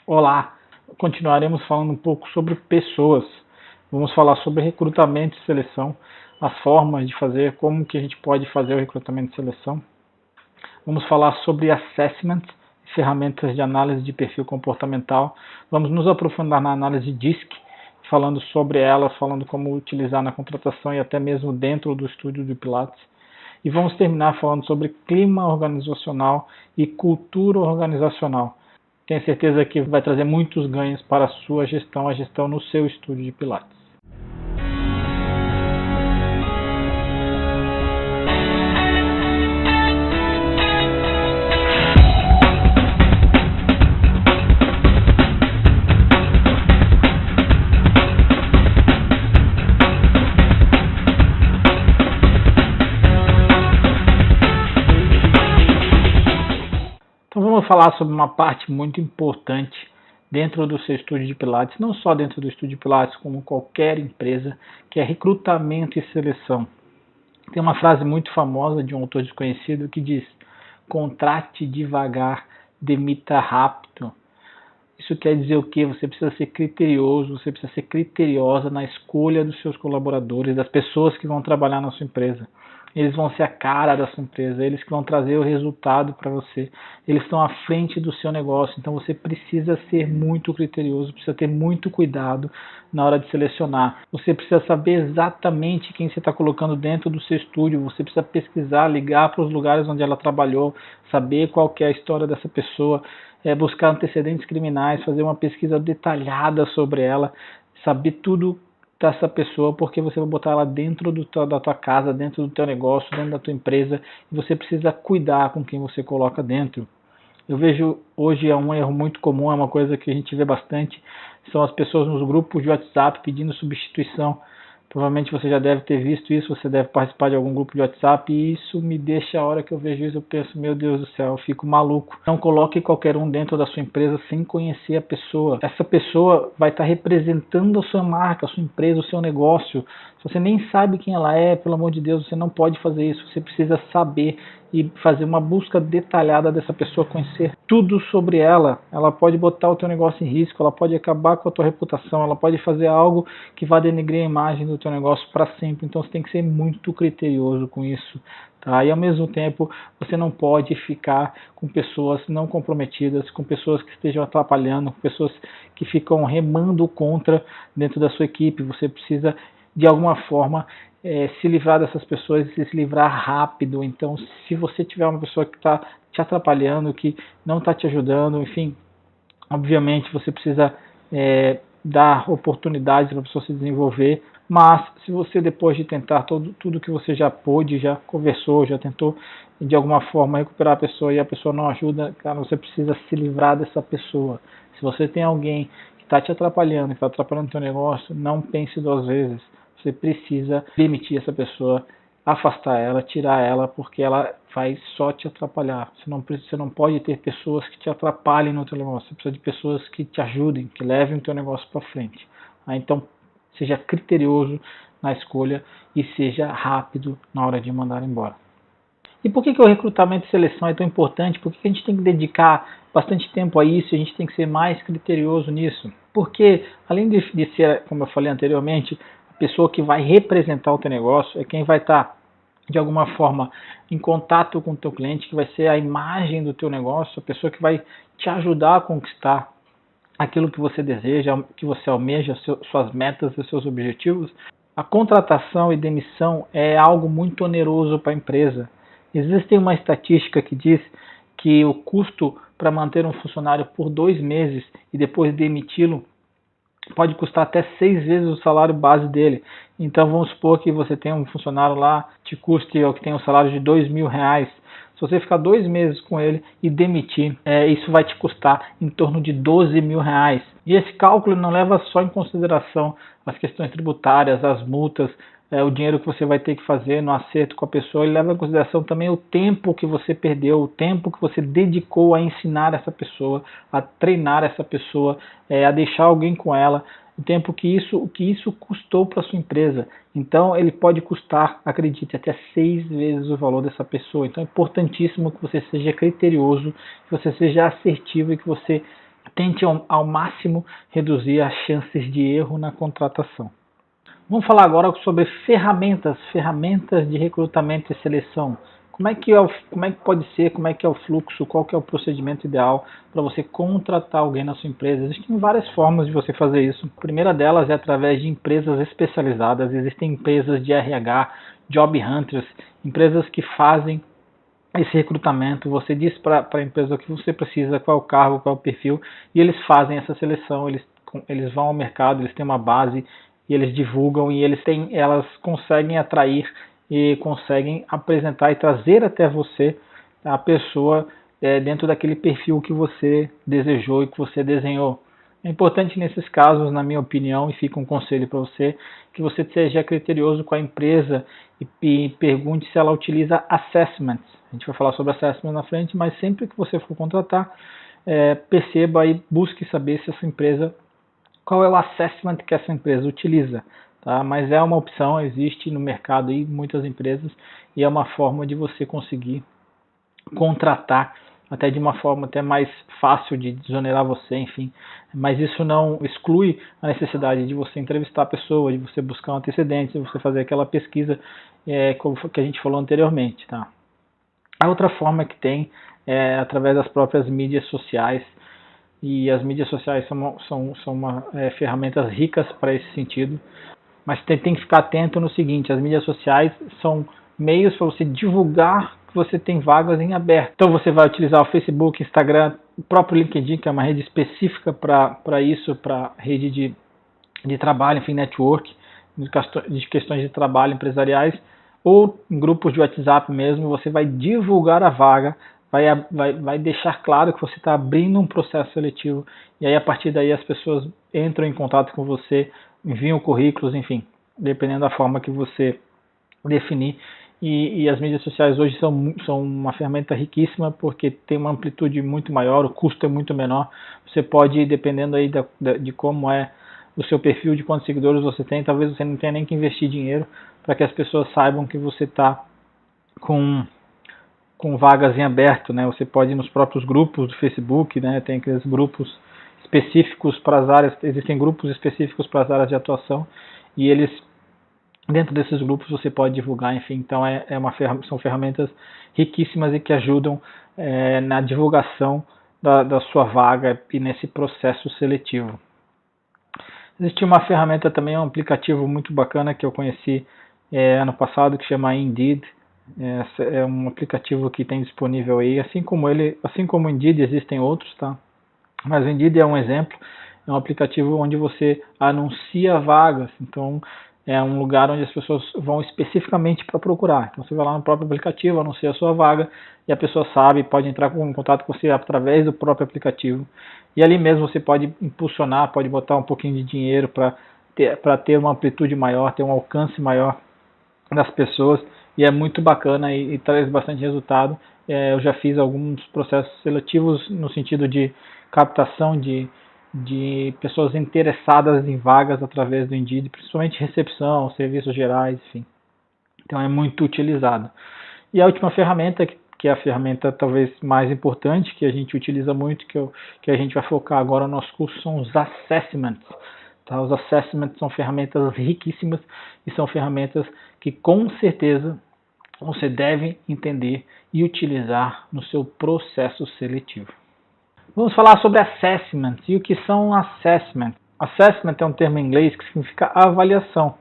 Olá, continuaremos falando um pouco sobre pessoas. Vamos falar sobre recrutamento e seleção, as formas de fazer, como que a gente pode fazer o recrutamento e seleção. Vamos falar sobre assessment, ferramentas de análise de perfil comportamental. Vamos nos aprofundar na análise DISC, falando sobre elas, falando como utilizar na contratação e até mesmo dentro do estúdio de Pilates. E vamos terminar falando sobre clima organizacional e cultura organizacional. Tenho certeza que vai trazer muitos ganhos para a sua gestão, a gestão no seu estúdio de Pilates. Então vamos falar sobre uma parte muito importante dentro do seu estúdio de Pilates, não só dentro do estúdio de Pilates, como qualquer empresa, que é recrutamento e seleção. Tem uma frase muito famosa de um autor desconhecido que diz: contrate devagar, demita rápido. Isso quer dizer o quê? Você precisa ser criterioso, você precisa ser criteriosa na escolha dos seus colaboradores, das pessoas que vão trabalhar na sua empresa. Eles vão ser a cara da sua empresa, eles que vão trazer o resultado para você. Eles estão à frente do seu negócio, então você precisa ser muito criterioso, precisa ter muito cuidado na hora de selecionar. Você precisa saber exatamente quem você está colocando dentro do seu estúdio, você precisa pesquisar, ligar para os lugares onde ela trabalhou, saber qual que é a história dessa pessoa, buscar antecedentes criminais, fazer uma pesquisa detalhada sobre ela, saber tudo dessa pessoa, porque você vai botar ela dentro da tua casa, dentro do teu negócio, dentro da tua empresa, e você precisa cuidar com quem você coloca dentro. Eu vejo hoje é um erro muito comum, é uma coisa que a gente vê bastante, são as pessoas nos grupos de WhatsApp pedindo substituição. Provavelmente você já deve ter visto isso, você deve participar de algum grupo de WhatsApp, e isso me deixa, a hora que eu vejo isso, eu penso, meu Deus do céu, eu fico maluco. Não coloque qualquer um dentro da sua empresa sem conhecer a pessoa. Essa pessoa vai estar representando a sua marca, a sua empresa, o seu negócio. Se você nem sabe quem ela é, pelo amor de Deus, você não pode fazer isso. Você precisa saber e fazer uma busca detalhada dessa pessoa, conhecer tudo sobre ela. Ela pode botar o teu negócio em risco, ela pode acabar com a tua reputação, ela pode fazer algo que vai denegrir a imagem do teu negócio para sempre. Então você tem que ser muito criterioso com isso, tá? E ao mesmo tempo você não pode ficar com pessoas não comprometidas, com pessoas que estejam atrapalhando, com pessoas que ficam remando contra dentro da sua equipe. Você precisa de alguma forma se livrar dessas pessoas e se livrar rápido. Então, se você tiver uma pessoa que está te atrapalhando, que não está te ajudando, enfim, obviamente você precisa dar oportunidades para a pessoa se desenvolver. Mas se você, depois de tentar tudo que você já pôde, já conversou, já tentou de alguma forma recuperar a pessoa e a pessoa não ajuda, cara, você precisa se livrar dessa pessoa. Se você tem alguém que está te atrapalhando, que está atrapalhando o seu negócio, não pense duas vezes. Você precisa demitir essa pessoa, afastar ela, tirar ela, porque ela vai só te atrapalhar. Você não pode ter pessoas que te atrapalhem no teu negócio. Você precisa de pessoas que te ajudem, que levem o teu negócio para frente. Então, seja criterioso na escolha e seja rápido na hora de mandar embora. E por que o recrutamento e seleção é tão importante? Por que a gente tem que dedicar bastante tempo a isso? A gente tem que ser mais criterioso nisso? Porque, além de ser, como eu falei anteriormente, a pessoa que vai representar o teu negócio é quem vai estar, de alguma forma, em contato com o teu cliente, que vai ser a imagem do teu negócio, a pessoa que vai te ajudar a conquistar aquilo que você deseja, que você almeja, suas metas e seus objetivos. A contratação e demissão é algo muito oneroso para a empresa. Existe uma estatística que diz que o custo para manter um funcionário por 2 meses e depois demiti-lo pode custar até 6 vezes o salário base dele. Então vamos supor que você tem um funcionário lá, te custe, que tem um salário de R$2.000. Se você ficar 2 meses com ele e demitir, isso vai te custar em torno de R$12.000. E esse cálculo não leva só em consideração as questões tributárias, as multas, o dinheiro que você vai ter que fazer no acerto com a pessoa. Ele leva em consideração também o tempo que você perdeu, o tempo que você dedicou a ensinar essa pessoa, a treinar essa pessoa, a deixar alguém com ela, o tempo que isso custou para a sua empresa. Então ele pode custar, acredite, até 6 vezes o valor dessa pessoa. Então é importantíssimo que você seja criterioso, que você seja assertivo e que você tente ao máximo reduzir as chances de erro na contratação. Vamos falar agora sobre ferramentas de recrutamento e seleção. Como é que pode ser, como é que é o fluxo, qual que é o procedimento ideal para você contratar alguém na sua empresa? Existem várias formas de você fazer isso. A primeira delas é através de empresas especializadas. Existem empresas de RH, job hunters, empresas que fazem esse recrutamento. Você diz para a empresa o que você precisa, qual é o cargo, qual é o perfil, e eles fazem essa seleção, eles vão ao mercado, eles têm uma base, e eles divulgam, e elas conseguem atrair e conseguem apresentar e trazer até você a pessoa dentro daquele perfil que você desejou e que você desenhou. É importante nesses casos, na minha opinião, e fica um conselho para você, que você seja criterioso com a empresa e pergunte se ela utiliza assessments. A gente vai falar sobre assessment na frente, mas sempre que você for contratar, perceba e busque saber se essa empresa, qual é o assessment que essa empresa utiliza. Tá? Mas é uma opção, existe no mercado aí muitas empresas, e é uma forma de você conseguir contratar até de uma forma até mais fácil de desonerar você, enfim. Mas isso não exclui a necessidade de você entrevistar a pessoa, de você buscar um antecedente, de você fazer aquela pesquisa que a gente falou anteriormente. Tá? A outra forma que tem é através das próprias mídias sociais, e as mídias sociais são ferramentas ricas para esse sentido, mas tem que ficar atento no seguinte: as mídias sociais são meios para você divulgar que você tem vagas em aberto. Então você vai utilizar o Facebook, Instagram, o próprio LinkedIn, que é uma rede específica para isso, para rede de trabalho, enfim, network, de questões de trabalho empresariais, ou em grupos de WhatsApp mesmo. Você vai divulgar a vaga, vai deixar claro que você está abrindo um processo seletivo, e aí a partir daí as pessoas entram em contato com você, enviam currículos, enfim, dependendo da forma que você definir. E as mídias sociais hoje são uma ferramenta riquíssima, porque tem uma amplitude muito maior, o custo é muito menor. Você pode, dependendo aí de como é o seu perfil, de quantos seguidores você tem, talvez você não tenha nem que investir dinheiro para que as pessoas saibam que você está com vagas em aberto, né? Você pode ir nos próprios grupos do Facebook, né? Tem aqueles grupos específicos para as áreas, existem grupos específicos para as áreas de atuação, e eles, dentro desses grupos, você pode divulgar, enfim. Então são ferramentas riquíssimas e que ajudam na divulgação da sua vaga e nesse processo seletivo. Existe uma ferramenta também, um aplicativo muito bacana que eu conheci ano passado, que chama Indeed. É um aplicativo que tem disponível aí, assim como o Indeed, existem outros, tá? Mas o Indeed é um exemplo, é um aplicativo onde você anuncia vagas. Então é um lugar onde as pessoas vão especificamente para procurar. Então você vai lá no próprio aplicativo, anuncia a sua vaga, e a pessoa sabe, pode entrar em contato com você através do próprio aplicativo. E ali mesmo você pode impulsionar, pode botar um pouquinho de dinheiro para ter uma amplitude maior, ter um alcance maior das pessoas, e é muito bacana e traz bastante resultado. Eu já fiz alguns processos seletivos no sentido de captação de pessoas interessadas em vagas através do Indeed, principalmente recepção, serviços gerais, enfim. Então é muito utilizado. E a última ferramenta, que é a ferramenta talvez mais importante, que a gente utiliza muito, que a gente vai focar agora no nosso curso, são os assessments. Tá? Os assessments são ferramentas riquíssimas e são ferramentas que com certeza você deve entender e utilizar no seu processo seletivo. Vamos falar sobre assessments. E o que são assessments? Assessment é um termo em inglês que significa avaliação.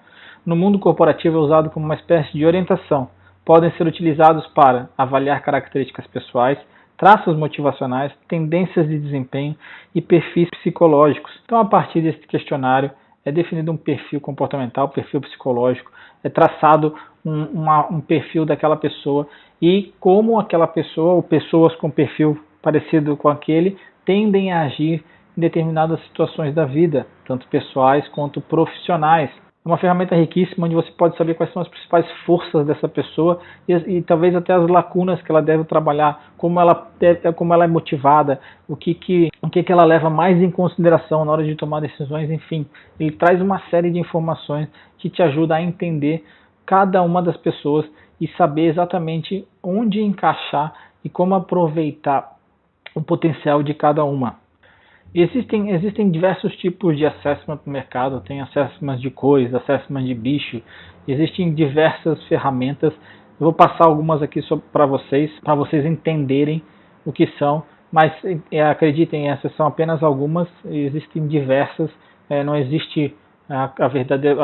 No mundo corporativo é usado como uma espécie de orientação. Podem ser utilizados para avaliar características pessoais, traços motivacionais, tendências de desempenho e perfis psicológicos. Então, a partir desse questionário, é definido um perfil comportamental, perfil psicológico, é traçado um perfil daquela pessoa, e como aquela pessoa ou pessoas com perfil parecido com aquele tendem a agir em determinadas situações da vida, tanto pessoais quanto profissionais. É uma ferramenta riquíssima onde você pode saber quais são as principais forças dessa pessoa e talvez até as lacunas que ela deve trabalhar, como ela é motivada, o que ela leva mais em consideração na hora de tomar decisões, enfim. Ele traz uma série de informações que te ajuda a entender cada uma das pessoas e saber exatamente onde encaixar e como aproveitar o potencial de cada uma. Existem diversos tipos de assessment no mercado, tem assessment de cores, assessment de bicho, existem diversas ferramentas. Eu vou passar algumas aqui para vocês entenderem o que são, mas acreditem, essas são apenas algumas, existem diversas, não existe a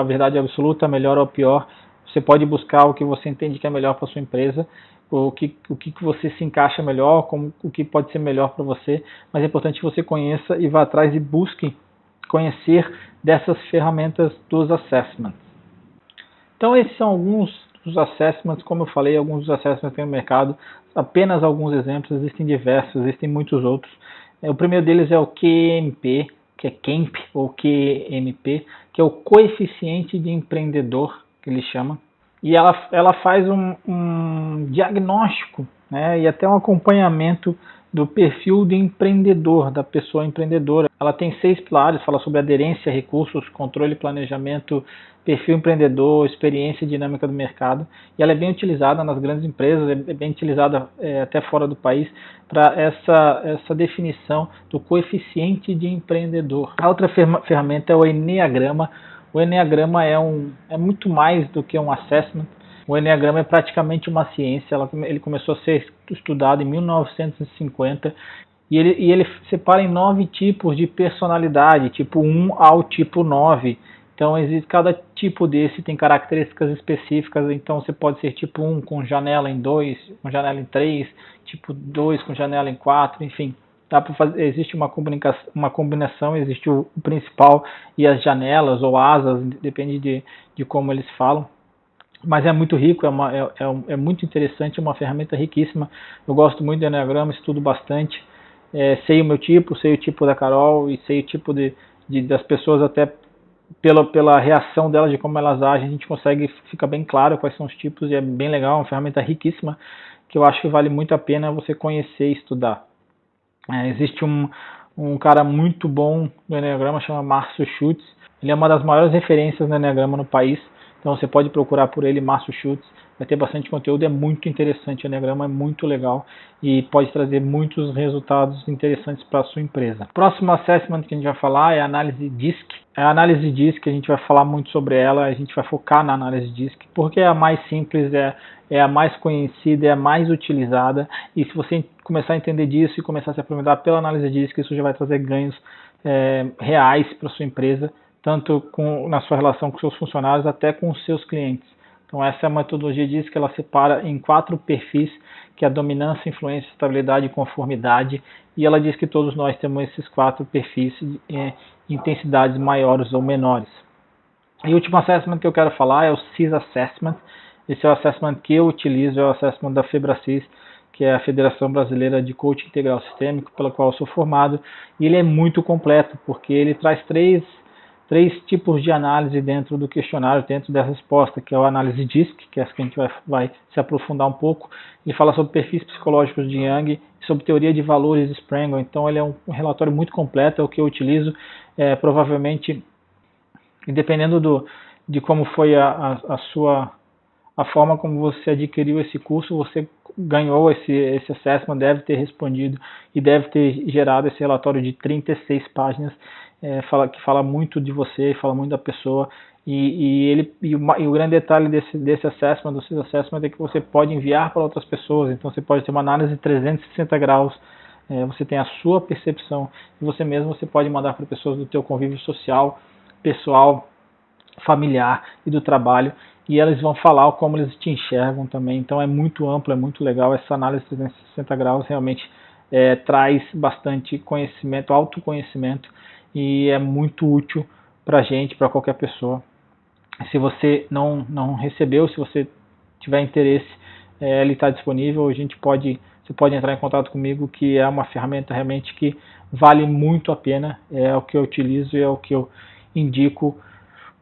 verdade absoluta, melhor ou pior. Você pode buscar o que você entende que é melhor para sua empresa, o que você se encaixa melhor, o que pode ser melhor para você, mas é importante que você conheça e vá atrás e busque conhecer dessas ferramentas dos assessments. Então esses são alguns dos assessments, como eu falei, alguns dos assessments que tem no mercado, apenas alguns exemplos, existem diversos, existem muitos outros. O primeiro deles é o QMP, que é KEMP ou QMP, que é o coeficiente de empreendedor, que eles chamam. E ela faz um diagnóstico, né, e até um acompanhamento do perfil do empreendedor, da pessoa empreendedora. Ela tem 6 pilares, fala sobre aderência a recursos, controle e planejamento, perfil empreendedor, experiência e dinâmica do mercado. E ela é bem utilizada nas grandes empresas, é bem utilizada até fora do país, para essa definição do coeficiente de empreendedor. A outra ferramenta é o Enneagrama. O Enneagrama é muito mais do que um assessment. O Enneagrama é praticamente uma ciência. Ele começou a ser estudado em 1950 e ele separa em 9 tipos de personalidade, tipo 1 ao tipo 9. Então, cada tipo desse tem características específicas. Então, você pode ser tipo 1 com janela em 2, com janela em 3, tipo 2 com janela em 4, enfim. Existe uma combinação, existe o principal e as janelas ou asas, depende de como eles falam. Mas é muito rico, é muito interessante, é uma ferramenta riquíssima. Eu gosto muito do Enneagrama, estudo bastante. Sei o meu tipo, sei o tipo da Carol e sei o tipo das pessoas, até pela reação delas, de como elas agem, a gente consegue, fica bem claro quais são os tipos, e é bem legal, é uma ferramenta riquíssima que eu acho que vale muito a pena você conhecer e estudar. Existe um cara muito bom no Enneagrama, chama Márcio Schutz. Ele é uma das maiores referências no Enneagrama no país. Então você pode procurar por ele, Márcio Schutz. Vai ter bastante conteúdo, é muito interessante. O Enneagrama é muito legal e pode trazer muitos resultados interessantes para a sua empresa. O próximo assessment que a gente vai falar é a análise DISC. A análise DISC, a gente vai falar muito sobre ela, a gente vai focar na análise DISC, porque é a mais simples, é a mais conhecida, é a mais utilizada, e se você começar a entender disso e começar a se aprofundar pela análise DISC, isso já vai trazer ganhos reais para a sua empresa, tanto na sua relação com seus funcionários, até com os seus clientes. Então essa é a metodologia DISC, ela separa em 4 perfis, que é a dominância, influência, estabilidade e conformidade, e ela diz que todos nós temos esses 4 perfis intensidades maiores ou menores. E o último assessment que eu quero falar é o CIS Assessment. Esse é o assessment que eu utilizo, é o assessment da FEBRACIS, que é a Federação Brasileira de Coaching Integral Sistêmico, pela qual eu sou formado, e ele é muito completo, porque ele traz três tipos de análise dentro do questionário, dentro da resposta, que é a análise DISC, que é essa que a gente vai se aprofundar um pouco. Ele fala sobre perfis psicológicos de Jung e sobre teoria de valores de Sprengel. Então ele é um relatório muito completo, é o que eu utilizo, provavelmente, dependendo de como foi a forma como você adquiriu esse curso, você ganhou esse assessment, deve ter respondido e deve ter gerado esse relatório de 36 páginas, que fala muito de você, fala muito da pessoa, e o grande detalhe desse assessment, do CIS Assessment, é que você pode enviar para outras pessoas. Então você pode ter uma análise de 360 graus, você tem a sua percepção, e você pode mandar para pessoas do teu convívio social, pessoal, familiar e do trabalho, e elas vão falar como eles te enxergam também. Então é muito amplo, é muito legal. Essa análise de 360 graus realmente traz bastante conhecimento, autoconhecimento, e é muito útil para a gente, para qualquer pessoa. Se você não recebeu, se você tiver interesse, ele está disponível. Você pode entrar em contato comigo, que é uma ferramenta realmente que vale muito a pena. É o que eu utilizo e é o que eu indico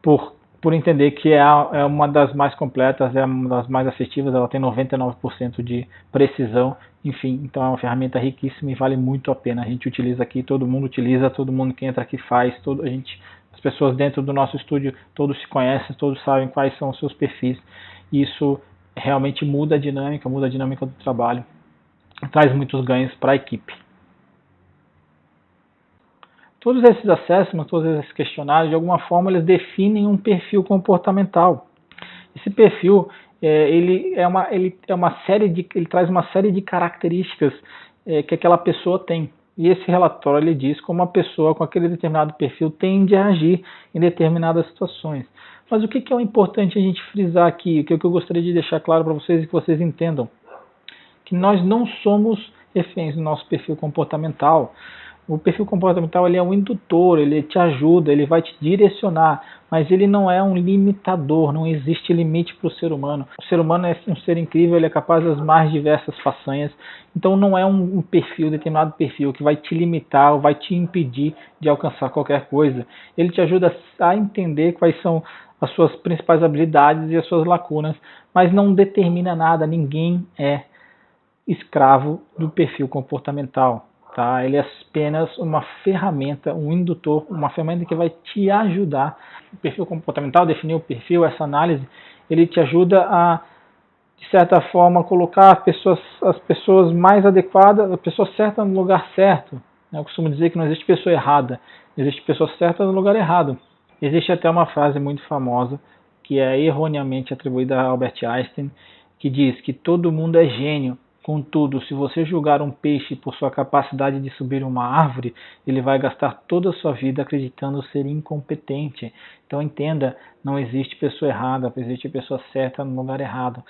por entender que é uma das mais completas, é uma das mais assertivas, ela tem 99% de precisão, enfim, então é uma ferramenta riquíssima e vale muito a pena. A gente utiliza aqui, todo mundo utiliza, todo mundo que entra aqui faz, as pessoas dentro do nosso estúdio, todos se conhecem, todos sabem quais são os seus perfis, e isso realmente muda a dinâmica do trabalho, traz muitos ganhos para a equipe. Todos esses assessments, todos esses questionários, de alguma forma, eles definem um perfil comportamental. Esse perfil, ele traz uma série de características que aquela pessoa tem. E esse relatório ele diz como uma pessoa com aquele determinado perfil tende a agir em determinadas situações. Mas o que é importante a gente frisar aqui, o que eu gostaria de deixar claro para vocês e que vocês entendam? Que nós não somos reféns do nosso perfil comportamental. O perfil comportamental ele é um indutor, ele te ajuda, ele vai te direcionar, mas ele não é um limitador, não existe limite para o ser humano. O ser humano é um ser incrível, ele é capaz das mais diversas façanhas, então não é um perfil, determinado perfil, que vai te limitar ou vai te impedir de alcançar qualquer coisa. Ele te ajuda a entender quais são as suas principais habilidades e as suas lacunas, mas não determina nada, ninguém é escravo do perfil comportamental. Tá? Ele é apenas uma ferramenta, um indutor, uma ferramenta que vai te ajudar. O perfil comportamental, definir o perfil, essa análise, ele te ajuda a, de certa forma, colocar as pessoas mais adequadas, a pessoa certa no lugar certo. Eu costumo dizer que não existe pessoa errada, existe pessoa certa no lugar errado. Existe até uma frase muito famosa, que é erroneamente atribuída a Albert Einstein, que diz que todo mundo é gênio. Contudo, se você julgar um peixe por sua capacidade de subir uma árvore, ele vai gastar toda a sua vida acreditando ser incompetente. Então entenda, não existe pessoa errada, existe pessoa certa no lugar errado.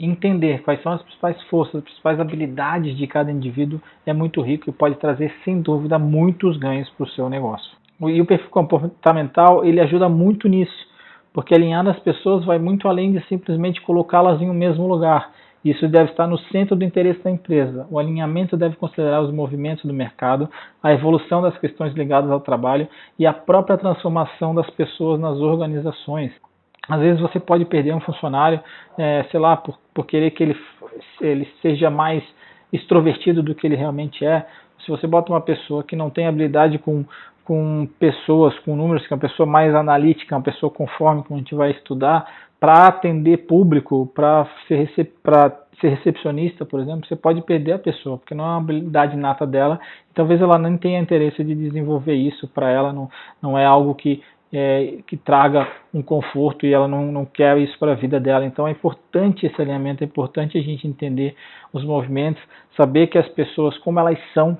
Entender quais são as principais forças, as principais habilidades de cada indivíduo é muito rico e pode trazer, sem dúvida, muitos ganhos para o seu negócio. E o perfil comportamental, ele ajuda muito nisso, porque alinhar as pessoas vai muito além de simplesmente colocá-las em um mesmo lugar. Isso deve estar no centro do interesse da empresa. O alinhamento deve considerar os movimentos do mercado, a evolução das questões ligadas ao trabalho e a própria transformação das pessoas nas organizações. Às vezes você pode perder um funcionário, sei lá, por querer que ele seja mais extrovertido do que ele realmente é. Se você bota uma pessoa que não tem habilidade com pessoas, com números, que é uma pessoa mais analítica, uma pessoa conforme que a gente vai estudar, para atender público, para ser recepcionista, por exemplo, você pode perder a pessoa, porque não é uma habilidade nata dela, e talvez ela nem tenha interesse de desenvolver isso, para ela não é algo que traga um conforto e ela não quer isso para a vida dela. Então é importante esse alinhamento, é importante a gente entender os movimentos, saber que as pessoas, como elas são,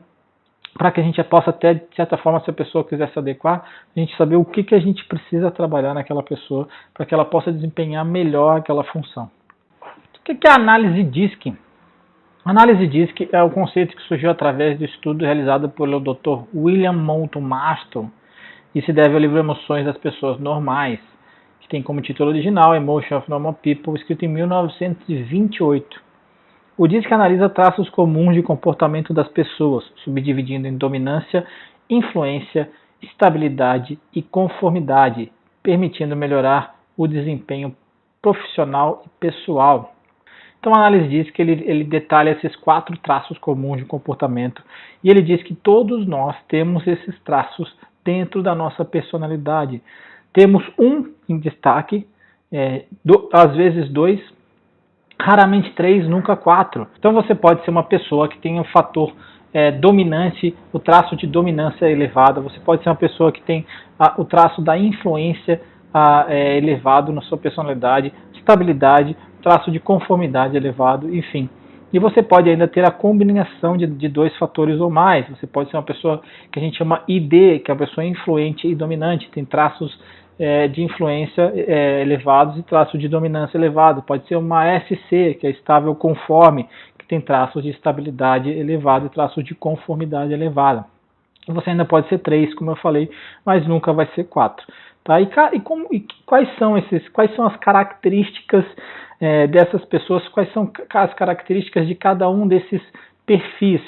para que a gente possa até, de certa forma, se a pessoa quiser se adequar, a gente saber o que a gente precisa trabalhar naquela pessoa para que ela possa desempenhar melhor aquela função. O que é a análise DISC? A análise DISC é o conceito que surgiu através do estudo realizado pelo Dr. William Moulton Marston e se deve ao livro Emoções das Pessoas Normais, que tem como título original Emotion of Normal People, escrito em 1928. O DISC analisa traços comuns de comportamento das pessoas, subdividindo em dominância, influência, estabilidade e conformidade, permitindo melhorar o desempenho profissional e pessoal. Então a análise diz que ele detalha esses 4 traços comuns de comportamento e ele diz que todos nós temos esses traços dentro da nossa personalidade. Temos um em destaque, às vezes 2, raramente 3, nunca 4. Então você pode ser uma pessoa que tem um fator dominante, o traço de dominância elevado. Você pode ser uma pessoa que tem o traço da influência elevado na sua personalidade, estabilidade, traço de conformidade elevado, enfim. E você pode ainda ter a combinação de 2 fatores ou mais. Você pode ser uma pessoa que a gente chama ID, que é uma pessoa influente e dominante, tem traços de influência elevados e traço de dominância elevado. Pode ser uma SC, que é estável conforme, que tem traços de estabilidade elevado e traços de conformidade elevada. E você ainda pode ser 3, como eu falei, mas nunca vai ser 4. Tá? Quais são as características dessas pessoas? Quais são as características de cada um desses perfis?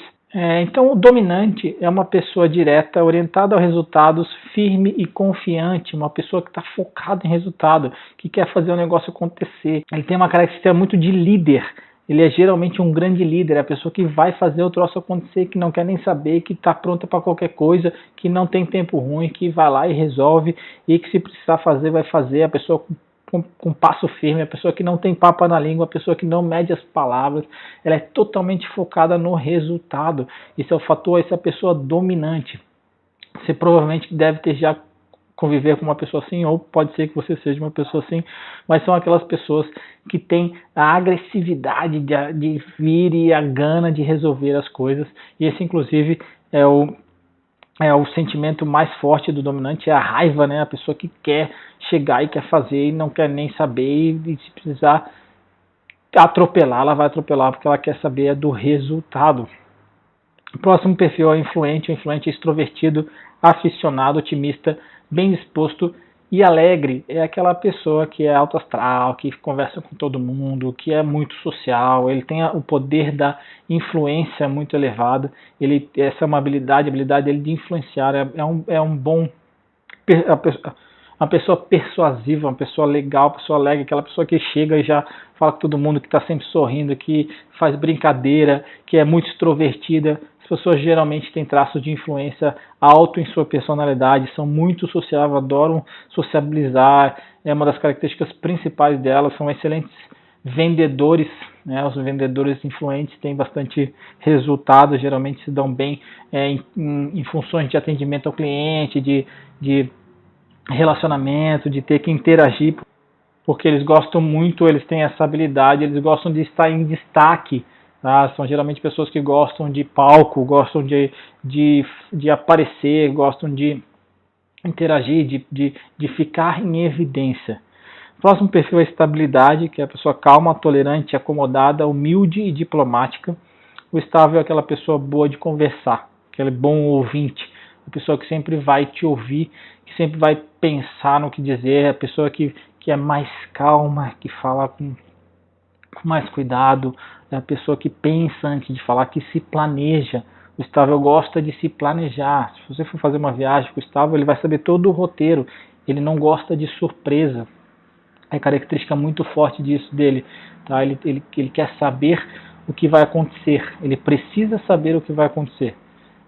Então, o dominante é uma pessoa direta, orientada a resultados, firme e confiante, uma pessoa que está focada em resultado, que quer fazer o negócio acontecer. Ele tem uma característica muito de líder. Ele é geralmente um grande líder, é a pessoa que vai fazer o troço acontecer, que não quer nem saber, que está pronta para qualquer coisa, que não tem tempo ruim, que vai lá e resolve, e que se precisar fazer, vai fazer. A pessoa com passo firme, a pessoa que não tem papo na língua, a pessoa que não mede as palavras, ela é totalmente focada no resultado. Esse é o fator, essa é a pessoa dominante. Você provavelmente deve ter já conviver com uma pessoa assim, ou pode ser que você seja uma pessoa assim, mas são aquelas pessoas que têm a agressividade de vir e a gana de resolver as coisas, e esse inclusive é o sentimento mais forte do dominante, é a raiva, né? A pessoa que quer chegar e quer fazer e não quer nem saber, e se precisar atropelar, ela vai atropelar porque ela quer saber do resultado. O próximo perfil é o influente extrovertido, aficionado, otimista, bem disposto e alegre. É aquela pessoa que é alto astral, que conversa com todo mundo, que é muito social, ele tem o poder da influência muito elevado. Essa é uma habilidade, a habilidade dele de influenciar, é um bom uma pessoa persuasiva, uma pessoa legal, uma pessoa alegre, aquela pessoa que chega e já fala com todo mundo, que está sempre sorrindo, que faz brincadeira, que é muito extrovertida. As pessoas geralmente têm traços de influência alto em sua personalidade, são muito sociáveis, adoram sociabilizar, é uma das características principais delas, são excelentes vendedores, né? Os vendedores influentes têm bastante resultado, geralmente se dão bem em funções de atendimento ao cliente, de relacionamento, de ter que interagir, porque eles gostam muito, eles têm essa habilidade, eles gostam de estar em destaque, tá? São geralmente pessoas que gostam de palco, gostam de aparecer, gostam de interagir, de ficar em evidência. O próximo perfil é a estabilidade, que é a pessoa calma, tolerante, acomodada, humilde e diplomática. O estável é aquela pessoa boa de conversar, aquele bom ouvinte, a pessoa que sempre vai te ouvir, que sempre vai pensar no que dizer, a pessoa que é mais calma, que fala com mais cuidado, é a pessoa que pensa antes de falar, que se planeja. O estável gosta de se planejar. Se você for fazer uma viagem com o estável, ele vai saber todo o roteiro, ele não gosta de surpresa. É característica muito forte disso dele, tá? Ele quer saber o que vai acontecer, ele precisa saber o que vai acontecer,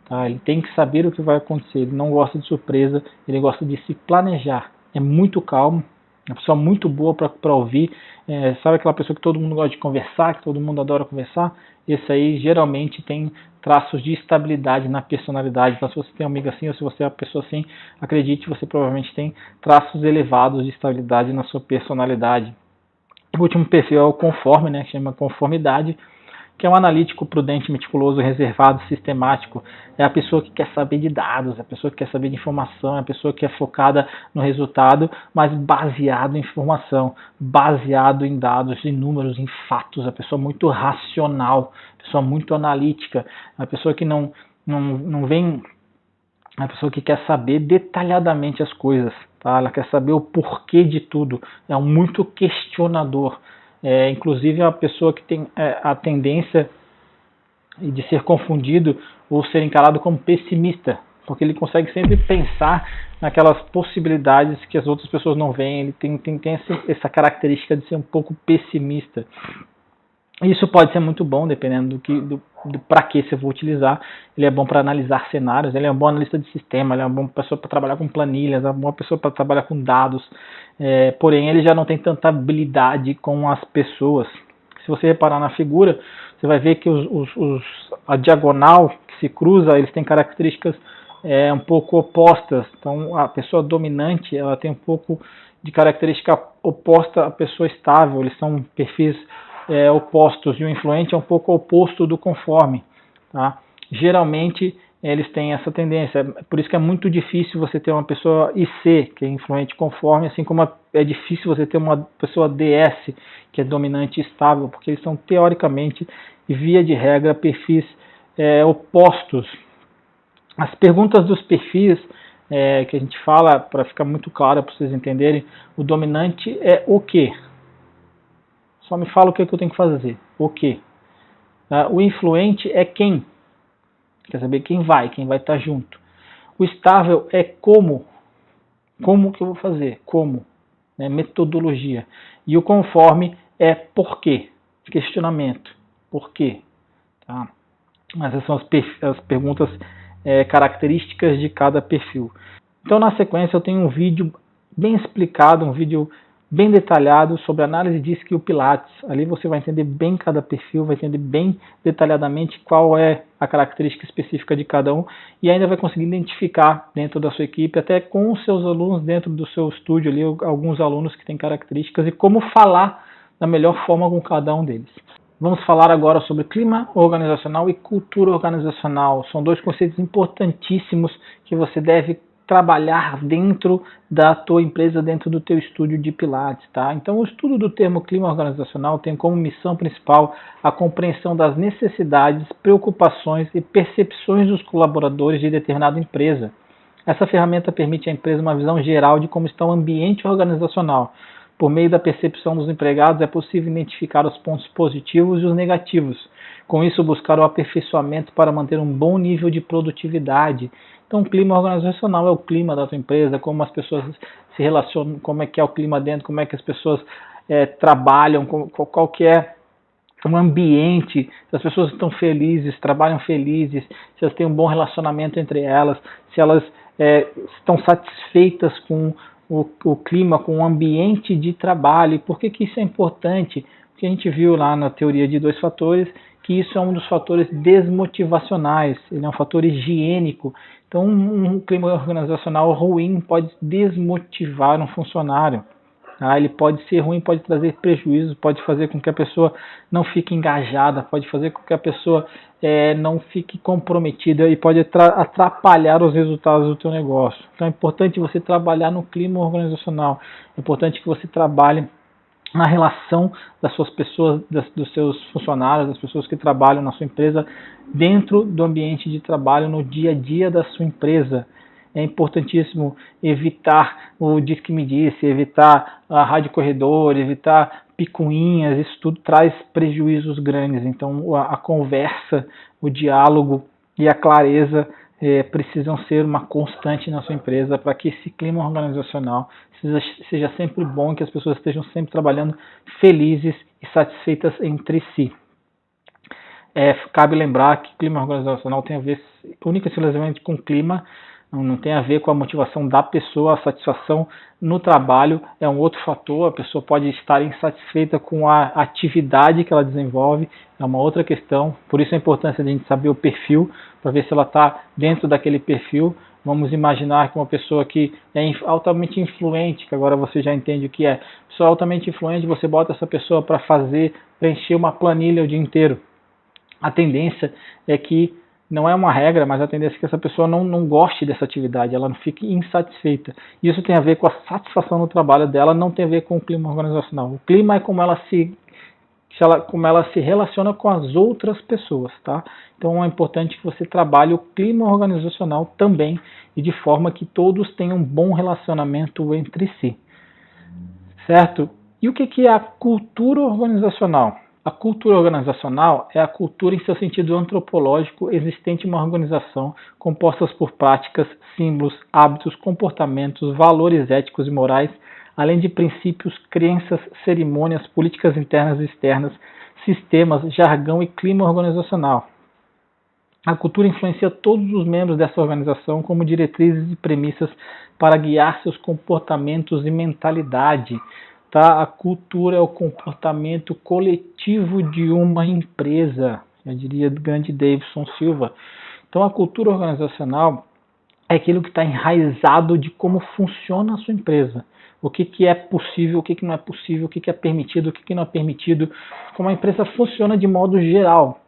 tá? Ele tem que saber o que vai acontecer, ele não gosta de surpresa, ele gosta de se planejar, é muito calmo, é uma pessoa muito boa para ouvir, sabe aquela pessoa que todo mundo gosta de conversar, que todo mundo adora conversar? Esse aí geralmente tem traços de estabilidade na personalidade. Então, se você tem um amigo assim, ou se você é uma pessoa assim, acredite, você provavelmente tem traços elevados de estabilidade na sua personalidade. O último perfil é o conforme, né, que chama conformidade, que é um analítico, prudente, meticuloso, reservado, sistemático. É a pessoa que quer saber de dados, é a pessoa que quer saber de informação, é a pessoa que é focada no resultado, mas baseado em informação, baseado em dados, em números, em fatos. A pessoa muito racional, a pessoa muito analítica, a pessoa que não vem, a pessoa que quer saber detalhadamente as coisas, tá? Ela quer saber o porquê de tudo, é um muito questionador. Inclusive é uma pessoa que tem a tendência de ser confundido ou ser encarado como pessimista, porque ele consegue sempre pensar naquelas possibilidades que as outras pessoas não veem, ele tem essa característica de ser um pouco pessimista. Isso pode ser muito bom, dependendo do para que você for utilizar. Ele é bom para analisar cenários, ele é um bom analista de sistema, ele é uma boa pessoa para trabalhar com planilhas, é uma boa pessoa para trabalhar com dados, porém ele já não tem tanta habilidade com as pessoas. Se você reparar na figura, você vai ver que a diagonal que se cruza, eles têm características um pouco opostas. Então a pessoa dominante, ela tem um pouco de característica oposta à pessoa estável, eles são perfis opostos, e o influente é um pouco oposto do conforme, tá? Geralmente eles têm essa tendência, por isso que é muito difícil você ter uma pessoa IC, que é influente conforme, assim como é difícil você ter uma pessoa DS, que é dominante estável, porque eles são teoricamente e via de regra perfis opostos. As perguntas dos perfis que a gente fala, para ficar muito claro para vocês entenderem, o dominante é o quê? Só me fala o que eu tenho que fazer. O quê? O influente é quem. Quer saber quem vai estar junto. O estável é como. Como que eu vou fazer? Como. Metodologia. E o conforme é por quê. Questionamento. Por quê? Tá? Essas são as perguntas características de cada perfil. Então, na sequência, eu tenho um vídeo bem explicado, um vídeo bem detalhado sobre análise de skill Pilates. Ali você vai entender bem cada perfil, vai entender bem detalhadamente qual é a característica específica de cada um e ainda vai conseguir identificar dentro da sua equipe, até com os seus alunos dentro do seu estúdio ali, alguns alunos que têm características e como falar da melhor forma com cada um deles. Vamos falar agora sobre clima organizacional e cultura organizacional. São dois conceitos importantíssimos que você deve trabalhar dentro da tua empresa, dentro do teu estúdio de Pilates, tá? Então, o estudo do termo clima organizacional tem como missão principal a compreensão das necessidades, preocupações e percepções dos colaboradores de determinada empresa. Essa ferramenta permite à empresa uma visão geral de como está o ambiente organizacional. Por meio da percepção dos empregados, é possível identificar os pontos positivos e os negativos. Com isso, buscar o aperfeiçoamento para manter um bom nível de produtividade. Então, o clima organizacional é o clima da tua empresa, como as pessoas se relacionam, como é que é o clima dentro, como é que as pessoas trabalham, qual que é o ambiente, se as pessoas estão felizes, trabalham felizes, se elas têm um bom relacionamento entre elas, se elas estão satisfeitas com o clima, com o ambiente de trabalho. E por que isso é importante? Porque a gente viu lá na teoria de 2 fatores que isso é um dos fatores desmotivacionais, ele é um fator higiênico. Então, um clima organizacional ruim pode desmotivar um funcionário. Tá? Ele pode ser ruim, pode trazer prejuízo, pode fazer com que a pessoa não fique engajada, pode fazer com que a pessoa não fique comprometida e pode atrapalhar os resultados do teu negócio. Então é importante você trabalhar no clima organizacional, é importante que você trabalhe na relação das suas pessoas, dos seus funcionários, das pessoas que trabalham na sua empresa, dentro do ambiente de trabalho, no dia a dia da sua empresa. É importantíssimo evitar o diz que me disse, evitar a rádio corredor, evitar picuinhas, isso tudo traz prejuízos grandes. Então a conversa, o diálogo e a clareza precisam ser uma constante na sua empresa para que esse clima organizacional seja sempre bom, que as pessoas estejam sempre trabalhando felizes e satisfeitas entre si. Cabe lembrar que clima organizacional tem a ver única e exclusivamente com clima, não tem a ver com a motivação da pessoa. A satisfação no trabalho é um outro fator. A pessoa pode estar insatisfeita com a atividade que ela desenvolve, é uma outra questão. Por isso a importância de a gente saber o perfil, para ver se ela está dentro daquele perfil. Vamos imaginar que uma pessoa que é altamente influente, que agora você já entende o que é. Pessoa altamente influente, você bota essa pessoa para preencher uma planilha o dia inteiro. A tendência é que, não é uma regra, mas a tendência é que essa pessoa não goste dessa atividade, ela não fique insatisfeita. Isso tem a ver com a satisfação no trabalho dela, não tem a ver com o clima organizacional. O clima é como ela se relaciona com as outras pessoas, tá? Então é importante que você trabalhe o clima organizacional também, e de forma que todos tenham um bom relacionamento entre si. Certo? E o que é a cultura organizacional? A cultura organizacional é a cultura em seu sentido antropológico existente em uma organização composta por práticas, símbolos, hábitos, comportamentos, valores éticos e morais, além de princípios, crenças, cerimônias, políticas internas e externas, sistemas, jargão e clima organizacional. A cultura influencia todos os membros dessa organização como diretrizes e premissas para guiar seus comportamentos e mentalidade. Tá? A cultura é o comportamento coletivo de uma empresa, eu diria do grande Davidson Silva. Então a cultura organizacional é aquilo que está enraizado de como funciona a sua empresa. O que é possível, o que não é possível, o que é permitido, o que não é permitido, como a empresa funciona de modo geral.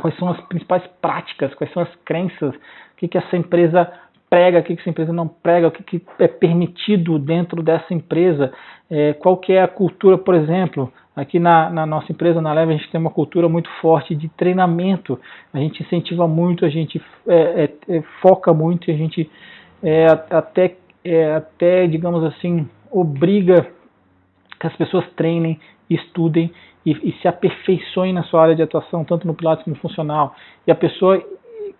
Quais são as principais práticas, quais são as crenças, o que essa empresa prega, o que essa empresa não prega, o que é permitido dentro dessa empresa, qual que é a cultura, por exemplo, aqui na nossa empresa, na Leve, a gente tem uma cultura muito forte de treinamento, a gente incentiva muito, a gente foca muito, a gente até, digamos assim, obriga que as pessoas treinem, estudem e se aperfeiçoem na sua área de atuação, tanto no Pilates como no funcional. E a pessoa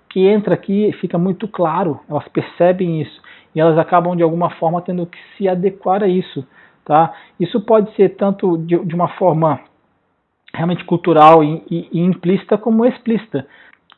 que entra aqui fica muito claro, elas percebem isso e elas acabam de alguma forma tendo que se adequar a isso. Tá? Isso pode ser tanto de uma forma realmente cultural e implícita como explícita.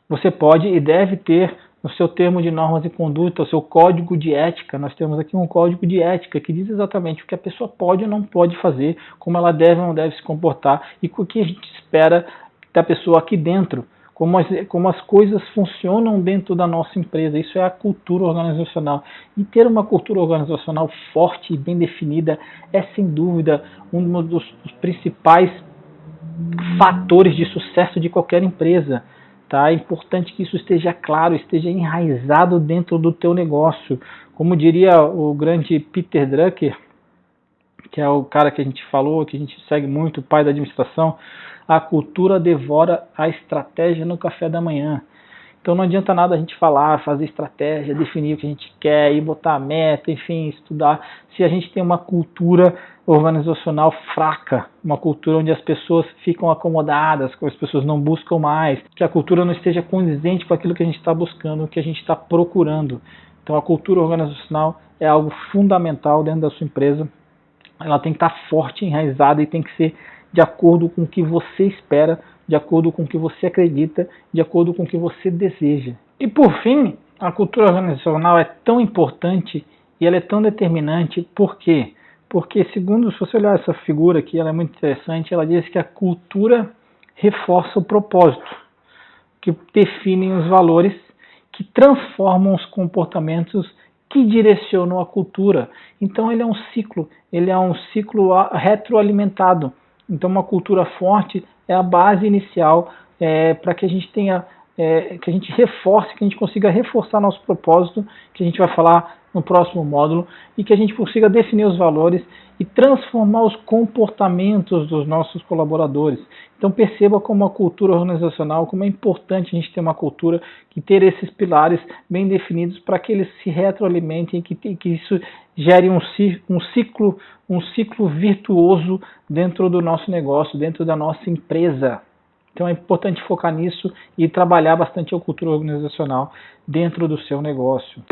Você pode e deve ter no seu termo de normas e conduta, o seu código de ética. Nós temos aqui um código de ética que diz exatamente o que a pessoa pode ou não pode fazer, como ela deve ou não deve se comportar e o que a gente espera da pessoa aqui dentro, como as coisas funcionam dentro da nossa empresa. Isso é a cultura organizacional. E ter uma cultura organizacional forte e bem definida é, sem dúvida, um dos principais fatores de sucesso de qualquer empresa. Tá? É importante que isso esteja claro, esteja enraizado dentro do teu negócio. Como diria o grande Peter Drucker, que é o cara que a gente falou, que a gente segue muito, o pai da administração, a cultura devora a estratégia no café da manhã. Então não adianta nada a gente falar, fazer estratégia, definir o que a gente quer, ir botar a meta, enfim, estudar, se a gente tem uma cultura organizacional fraca, uma cultura onde as pessoas ficam acomodadas, que as pessoas não buscam mais, que a cultura não esteja condizente com aquilo que a gente está buscando, o que a gente está procurando. Então a cultura organizacional é algo fundamental dentro da sua empresa. Ela tem que estar forte, enraizada e tem que ser de acordo com o que você espera, de acordo com o que você acredita, de acordo com o que você deseja. E por fim, a cultura organizacional é tão importante e ela é tão determinante. Por quê? Porque, segundo, se você olhar essa figura aqui, ela é muito interessante, ela diz que a cultura reforça o propósito, que definem os valores, que transformam os comportamentos, que direcionam a cultura. Então ele é um ciclo retroalimentado. Então uma cultura forte é a base inicial para que a gente tenha, que a gente reforce, que a gente consiga reforçar nosso propósito, que a gente vai falar no próximo módulo, e que a gente consiga definir os valores e transformar os comportamentos dos nossos colaboradores. Então perceba como a cultura organizacional, como é importante a gente ter uma cultura que ter esses pilares bem definidos para que eles se retroalimentem e que isso gere um ciclo virtuoso dentro do nosso negócio, dentro da nossa empresa. Então é importante focar nisso e trabalhar bastante a cultura organizacional dentro do seu negócio.